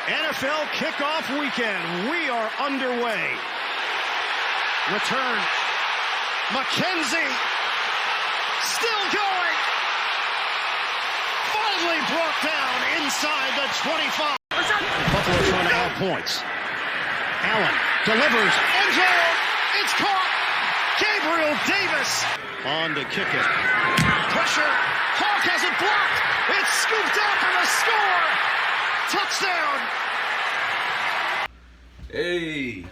NFL kickoff weekend. We are underway. Return. McKenzie. Still going. Finally brought down inside the 25. Buffalo trying to add points. Allen delivers. End zone. It's caught. Gabriel Davis on to kick it. Pressure. Hawk has it blocked. It's scooped up and a score. Touchdown. Hey,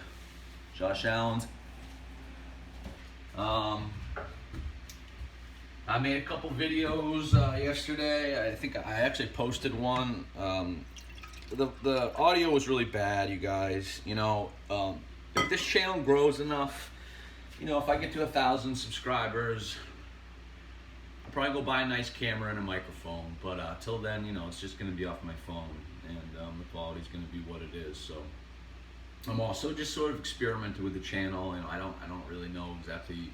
Josh Allen. I made a couple videos yesterday. I think I actually posted one. The audio was really bad, you guys. You know, if this channel grows enough, you know, if I get to 1,000 subscribers, I'll probably go buy a nice camera and a microphone. But till then, you know, it's just going to be off my phone, and the quality's going to be what it is. So I'm also just sort of experimenting with the channel, and I don't really know exactly,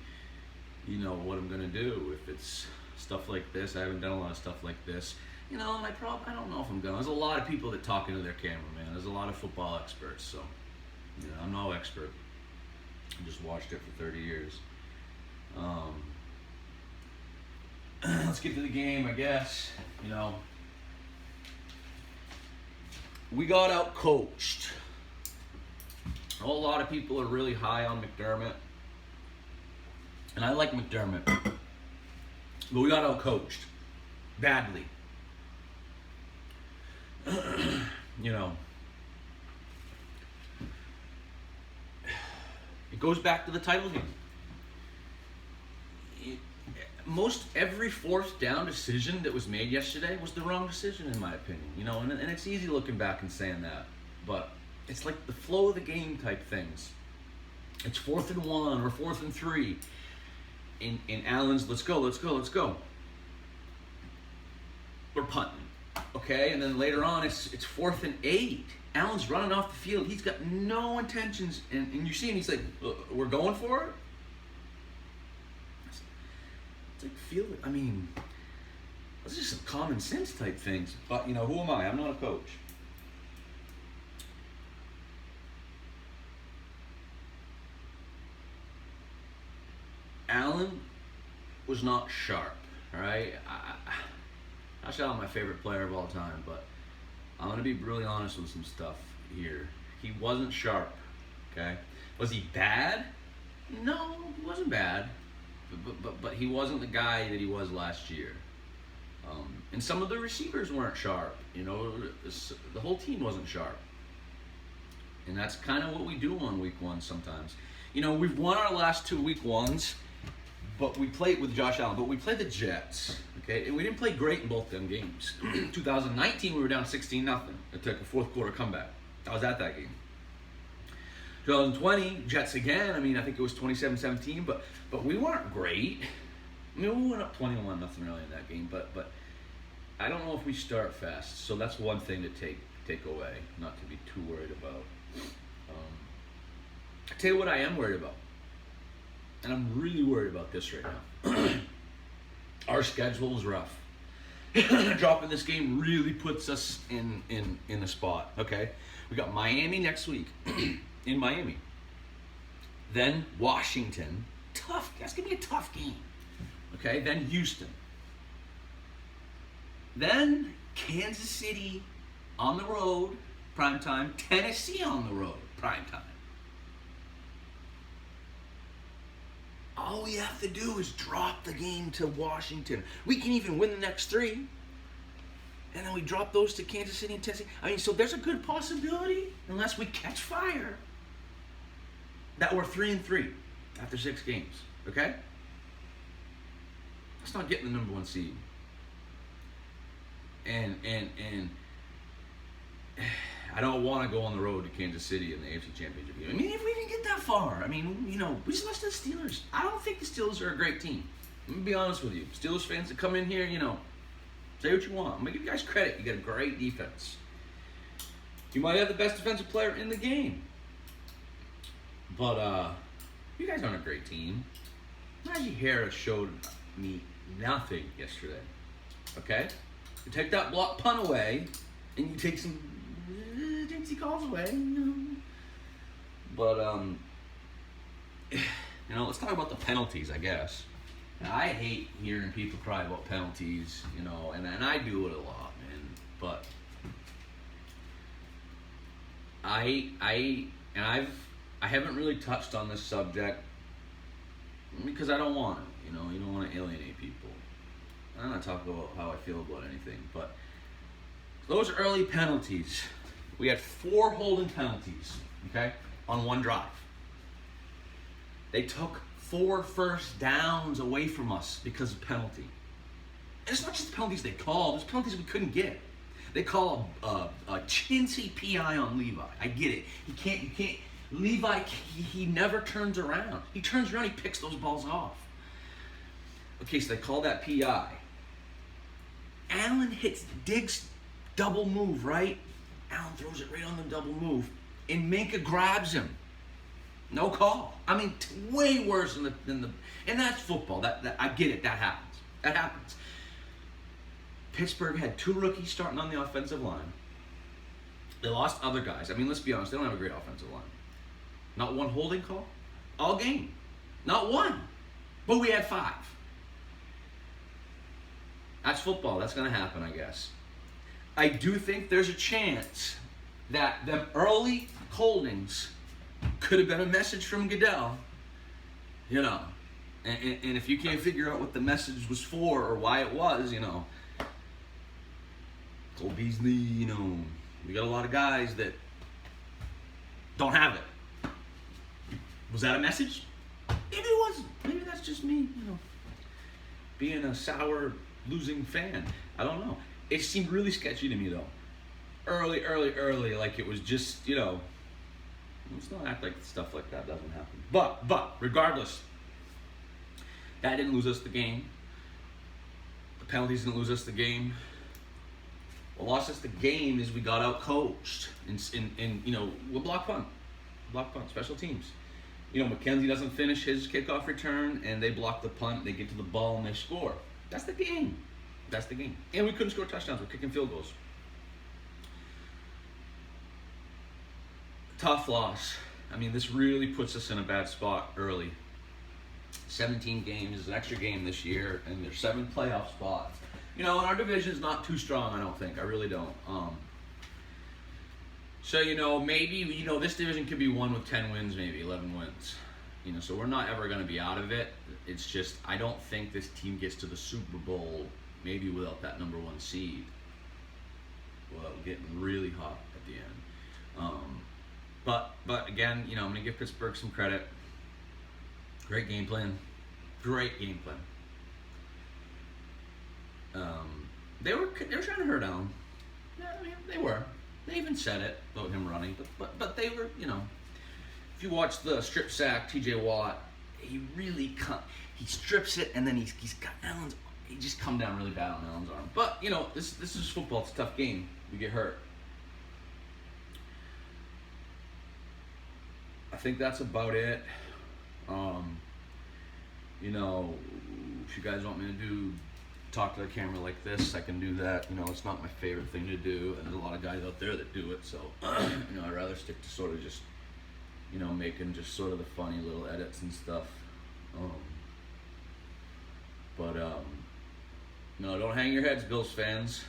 you know, what I'm gonna do. If it's stuff like this, I haven't done a lot of stuff like this, you know, and I don't know if I'm gonna. There's a lot of people that talk into their camera, man. There's a lot of football experts, so you know, I'm no expert. I just watched it for 30 years. Let's get to the game, I guess. You know, we got out coached. A lot of people are really high on McDermott, and I like McDermott, but we got out-coached badly. You know, it goes back to the title game. Most every fourth down decision that was made yesterday was the wrong decision, in my opinion. You know, and it's easy looking back and saying that, but it's like the flow of the game type things. It's 4th and 1 or 4th and 3. In Allen's, let's go. We're punting, okay? And then later on, it's 4th and 8. Allen's running off the field. He's got no intentions, and you see him. He's like, "We're going for it." It's like, feel it. I mean, those are just some common sense type things. But you know, who am I? I'm not a coach. Allen was not sharp, all right? Josh Allen, my favorite player of all time, but I'm going to be really honest with some stuff here. He wasn't sharp, okay? Was he bad? No, he wasn't bad, but he wasn't the guy that he was last year. And some of the receivers weren't sharp, you know? The whole team wasn't sharp. And that's kind of what we do on week one sometimes. You know, we've won our last 2 week ones, but we played with Josh Allen, but we played the Jets, okay? And we didn't play great in both them games. 2019, we were down 16-0. It took a fourth quarter comeback. I was at that game. 2020, Jets again. I mean, I think it was 27-17, but we weren't great. I mean, we went up 21-0 really in that game, but I don't know if we start fast. So that's one thing to take away, not to be too worried about. I'll tell you what I am worried about. And I'm really worried about this right now. Our schedule is rough. Dropping this game really puts us in a spot, okay? We got Miami next week in Miami. Then Washington. Tough. That's going to be a tough game. Okay? Then Houston. Then Kansas City on the road, primetime. Tennessee on the road, primetime. All we have to do is drop the game to Washington. We can even win the next 3. And then we drop those to Kansas City and Tennessee. I mean, so there's a good possibility, unless we catch fire, that we're 3-3 after 6 games. Okay? That's not getting the number 1 seed. And I don't want to go on the road to Kansas City in the AFC Championship game. I mean, if we didn't get that far, I mean, you know, we just lost to the Steelers. I don't think the Steelers are a great team. I'm going to be honest with you. Steelers fans that come in here, you know, say what you want. I'm going to give you guys credit. You got a great defense. You might have the best defensive player in the game. But you guys aren't a great team. Najee Harris showed me nothing yesterday. Okay? You take that block punt away, and you take some emergency calls away. But let's talk about the penalties, I guess. Now, I hate hearing people cry about penalties, and I do it a lot, man. But I haven't really touched on this subject because I don't want to. You don't want to alienate people. I'm not talking about how I feel about anything, but those early penalties, we had 4 holding penalties, okay, on one drive. They took 4 first downs away from us because of penalty. And it's not just the penalties they called, there's penalties we couldn't get. They call a chintzy PI on Levi. I get it. You can't, Levi, he never turns around. He turns around, he picks those balls off. Okay, so they call that PI. Allen hits Diggs' double move, right? Allen throws it right on the double move, and Minka grabs him. No call. I mean, way worse than the and that's football. That I get it. That happens. That happens. Pittsburgh had 2 rookies starting on the offensive line. They lost other guys. I mean, let's be honest. They don't have a great offensive line. Not one holding call all game. Not one. But we had 5. That's football. That's going to happen, I guess. I do think there's a chance that them early holdings could have been a message from Goodell, And if you can't figure out what the message was for or why it was, Cole Beasley, we got a lot of guys that don't have it. Was that a message? Maybe it wasn't. Maybe that's just me, being a sour, losing fan. I don't know. It seemed really sketchy to me, though. Early, like it was just, let's not act like stuff like that doesn't happen. But regardless, that didn't lose us the game. The penalties didn't lose us the game. What lost us the game is we got out coached in with block punt, special teams. McKenzie doesn't finish his kickoff return, and they block the punt. They get to the ball and they score. That's the game. And we couldn't score touchdowns. We're kicking field goals. Tough loss. I mean, this really puts us in a bad spot early. 17 games is an extra game this year, and there's 7 playoff spots. And our division's not too strong, I don't think. I really don't. So, maybe, this division could be won with 10 wins, maybe 11 wins. So we're not ever going to be out of it. It's just, I don't think this team gets to the Super Bowl maybe without that number 1 seed. Well, getting really hot at the end. But again, I'm going to give Pittsburgh some credit. Great game plan. They were trying to hurt Allen. Yeah, I mean, they were. They even said it about him running, but they were, If you watch the strip sack, T.J. Watt, he really he strips it, and then he's got Allen's. He just come down really bad on Allen's arm. But this is football. It's a tough game. We get hurt. I think that's about it. If you guys want me to talk to the camera like this, I can do that. It's not my favorite thing to do, and there's a lot of guys out there that do it. So, I'd rather stick to sort of just, making just sort of the funny little edits and stuff. No, don't hang your heads, Bills fans.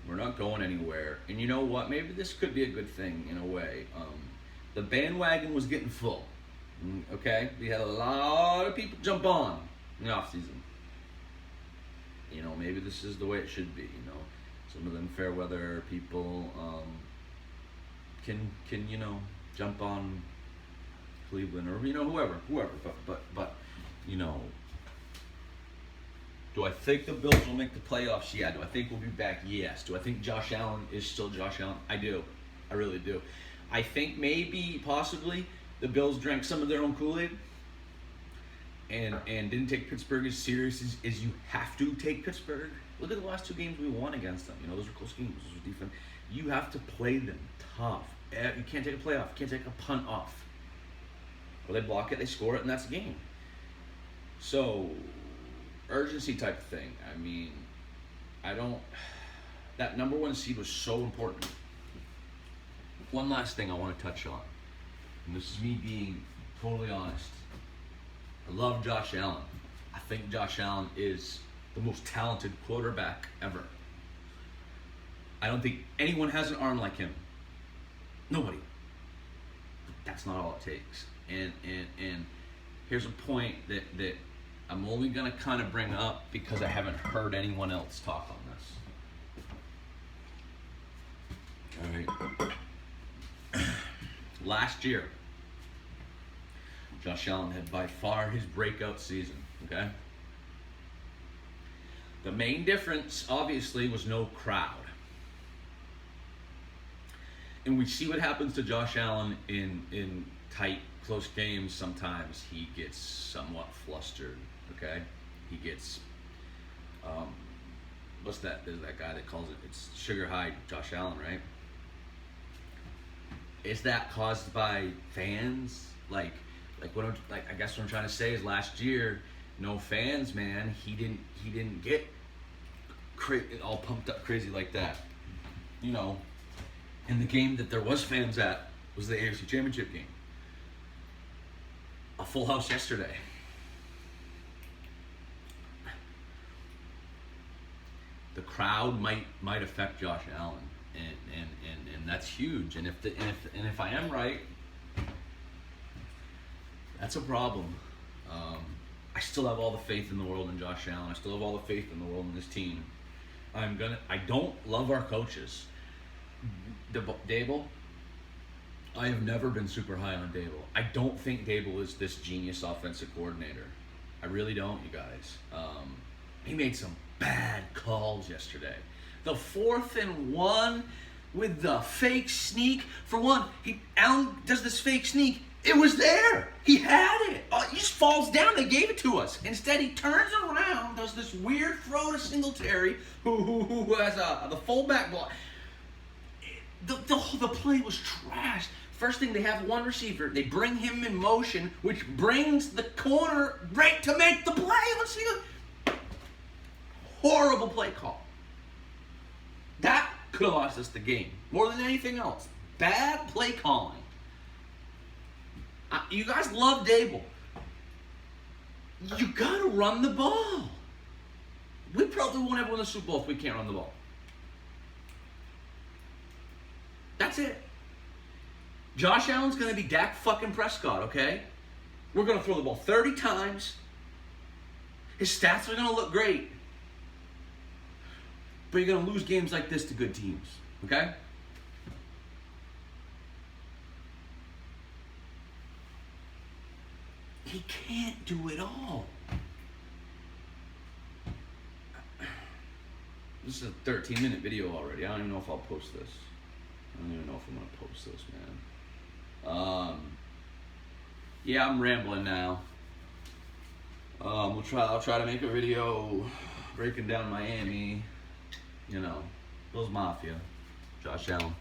We're not going anywhere. And you know what? Maybe this could be a good thing in a way. The bandwagon was getting full. Okay? We had a lot of people jump on in the offseason. Maybe this is the way it should be. Some of them fair weather people can jump on Cleveland or whoever. But do I think the Bills will make the playoffs? Yeah. Do I think we'll be back? Yes. Do I think Josh Allen is still Josh Allen? I do. I really do. I think maybe, possibly, the Bills drank some of their own Kool-Aid and didn't take Pittsburgh as serious as you have to take Pittsburgh. Look at the last 2 games we won against them. Those were close games. Those were defense. You have to play them tough. You can't take a playoff. You can't take a punt off. Well, they block it, they score it, and that's the game. So, urgency type of thing. I mean, that number 1 seed was so important. One last thing I want to touch on, and this is me being totally honest. I love Josh Allen. I think Josh Allen is the most talented quarterback ever. I don't think anyone has an arm like him. Nobody. But that's not all it takes. And here's a point that I'm only going to kind of bring up because I haven't heard anyone else talk on this. All right. Last year, Josh Allen had by far his breakout season, okay? The main difference, obviously, was no crowd. And we see what happens to Josh Allen in tight, close games. Sometimes he gets somewhat flustered, okay? He gets, what's that? There's that guy that calls it, it's sugar high Josh Allen, right? Is that caused by fans? Like I guess what I'm trying to say is last year, no fans, man. He didn't get all pumped up crazy like that. You know, and the game that there was fans at was the AFC Championship game. A full house yesterday. The crowd might affect Josh Allen, and that's huge. And if I am right, that's a problem. I still have all the faith in the world in Josh Allen. I still have all the faith in the world in this team. I don't love our coaches. Dable, I have never been super high on Dable. I don't think Dable is this genius offensive coordinator. I really don't, you guys. He made some bad calls yesterday. The 4th and 1 with the fake sneak. For one, Allen does this fake sneak. It was there. He had it. He just falls down. They gave it to us. Instead, he turns around, does this weird throw to Singletary, who has the fullback block. The play was trash. First thing, they have one receiver. They bring him in motion, which brings the corner right to make the play. Let's see. Horrible play call. That could have lost us the game more than anything else. Bad play calling. You guys love Dable. You got to run the ball. We probably won't ever win the Super Bowl if we can't run the ball. That's it. Josh Allen's going to be Dak fucking Prescott, okay? We're going to throw the ball 30 times. His stats are going to look great. But you're going to lose games like this to good teams, okay? He can't do it all. This is a 13-minute video already. I don't even know if I'll post this. I don't even know if I'm going to post this, man. Yeah, I'm rambling now. I'll try to make a video breaking down Miami. You know, Bills Mafia. Josh Allen.